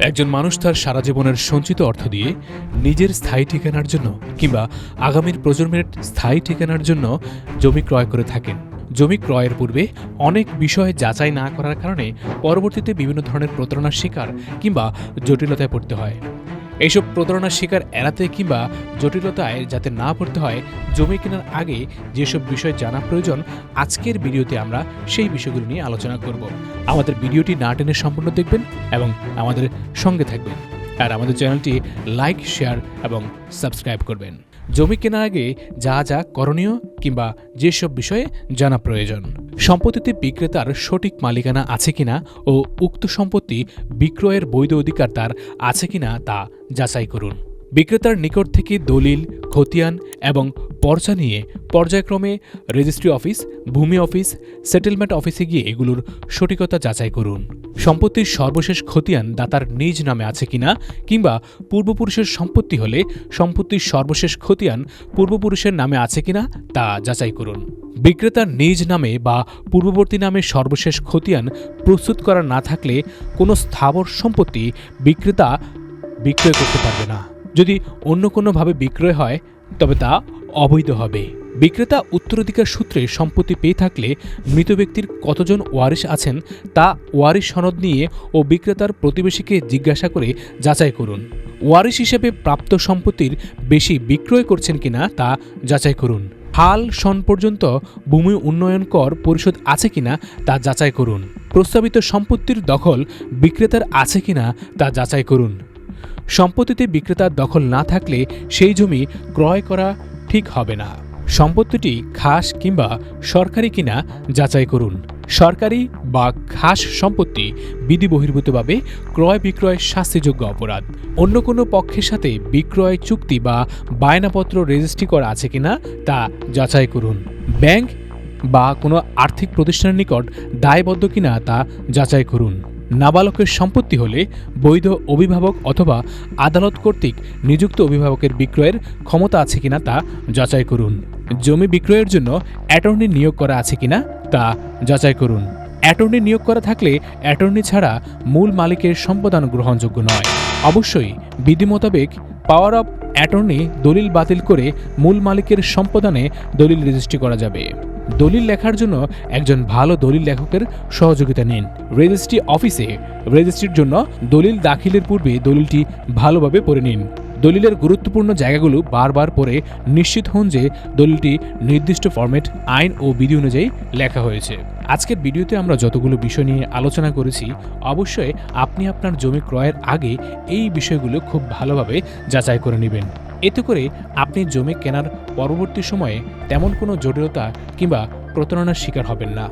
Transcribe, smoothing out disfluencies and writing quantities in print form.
একজন মানুষ তার সারা জীবনের সঞ্চিত অর্থ দিয়ে নিজের স্থায়ী ঠিকানার জন্য কিংবা আগামীর প্রজন্মের স্থায়ী ঠিকানার জন্য জমি ক্রয় করে থাকেন। জমি ক্রয়ের পূর্বে অনেক বিষয় যাচাই না করার কারণে পরবর্তীতে বিভিন্ন ধরনের প্রতারণার শিকার কিংবা জটিলতায় পড়তে হয়। এইসব প্রতারণার শিকার এড়াতে কিংবা জটিলতায় যাতে না পড়তে হয়, জমি কেনার আগে যেসব বিষয় জানা প্রয়োজন, আজকের ভিডিওতে আমরা সেই বিষয়গুলো নিয়ে আলোচনা করব। আমাদের ভিডিওটি না টেনে সম্পূর্ণ দেখবেন এবং আমাদের সঙ্গে থাকবেন, আর আমাদের চ্যানেলটি লাইক, শেয়ার এবং সাবস্ক্রাইব করবেন। জমি কেনার আগে যা যা করণীয় কিংবা যেসব বিষয়ে জানা প্রয়োজন। সম্পত্তিতে বিক্রেতার সঠিক মালিকানা আছে কিনা ও উক্ত সম্পত্তি বিক্রয়ের বৈধ অধিকার তার আছে কিনা তা যাচাই করুন। বিক্রেতার নিকট থেকে দলিল, খতিয়ান এবং পর্চা নিয়ে পর্যায়ক্রমে রেজিস্ট্রি অফিস, ভূমি অফিস, সেটেলমেন্ট অফিসে গিয়ে এগুলোর সঠিকতা যাচাই করুন। সম্পত্তির সর্বশেষ খতিয়ান দাতার নিজ নামে আছে কিনা কিংবা পূর্বপুরুষের সম্পত্তি হলে সম্পত্তির সর্বশেষ খতিয়ান পূর্বপুরুষের নামে আছে কিনা তা যাচাই করুন। বিক্রেতার নিজ নামে বা পূর্ববর্তী নামে সর্বশেষ খতিয়ান প্রস্তুত করা না থাকলে কোনো স্থাবর সম্পত্তি বিক্রেতা বিক্রয় করতে পারবে না। যদি অন্য কোনোভাবে বিক্রয় হয় তবে তা অবৈধ হবে। বিক্রেতা উত্তরাধিকার সূত্রে সম্পত্তি পেয়ে থাকলে মৃত ব্যক্তির কতজন ওয়ারিশ আছেন তা ওয়ারিশ সনদ নিয়ে ও বিক্রেতার প্রতিবেশীকে জিজ্ঞাসা করে যাচাই করুন। ওয়ারিশ হিসেবে প্রাপ্ত সম্পত্তির বেশি বিক্রয় করছেন কিনা তা যাচাই করুন। হাল সন পর্যন্ত ভূমি উন্নয়ন কর পরিশোধ আছে কিনা তা যাচাই করুন। প্রস্তাবিত সম্পত্তির দখল বিক্রেতার আছে কিনা তা যাচাই করুন। সম্পত্তিতে বিক্রেতার দখল না থাকলে সেই জমি ক্রয় করা ঠিক হবে না। সম্পত্তিটি খাস কিংবা সরকারি কিনা যাচাই করুন। সরকারি বা খাস সম্পত্তি বিধিবহির্ভূতভাবে ক্রয় বিক্রয় শাস্তিযোগ্য অপরাধ। অন্য কোনো পক্ষের সাথে বিক্রয় চুক্তি বা বায়নাপত্র রেজিস্ট্রি করা আছে কিনা তা যাচাই করুন। ব্যাংক বা কোনো আর্থিক প্রতিষ্ঠানের নিকট দায়বদ্ধ কিনা তা যাচাই করুন। নাবালকের সম্পত্তি হলে বৈধ অভিভাবক অথবা আদালত কর্তৃক নিযুক্ত অভিভাবকের বিক্রয়ের ক্ষমতা আছে কিনা তা যাচাই করুন। জমি বিক্রয়ের জন্য অ্যাটর্নি নিয়োগ করা আছে কিনা তা যাচাই করুন। অ্যাটর্নি নিয়োগ করা থাকলে অ্যাটর্নি ছাড়া মূল মালিকের সম্পাদন গ্রহণযোগ্য নয়। অবশ্যই বিধি মোতাবেক পাওয়ার অফ অ্যাটর্নি দলিল বাতিল করে মূল মালিকের সম্পাদনে দলিল রেজিস্ট্রি করা যাবে। দলিল লেখার জন্য একজন ভালো দলিল লেখকের সহযোগিতা নিন। রেজিস্ট্রি অফিসে রেজিস্ট্রির জন্য দলিল দাখিলের পূর্বে দলিলটি ভালোভাবে পড়ে নিন। দলিলের গুরুত্বপূর্ণ জায়গাগুলো বারবার পড়ে নিশ্চিত হন যে দলিলটি নির্দিষ্ট ফরম্যাট, আইন ও বিধি অনুযায়ী লেখা হয়েছে। আজকের ভিডিওতে আমরা যতগুলো বিষয় নিয়ে আলোচনা করেছি, অবশ্যই আপনি আপনার জমি ক্রয়ের আগে এই বিষয়গুলো খুব ভালোভাবে যাচাই করে নেবেন। এতে করে আপনি জমি কেনার পরবর্তী সময়ে তেমন কোনো জটিলতা কিংবা প্রতারণার শিকার হবেন না।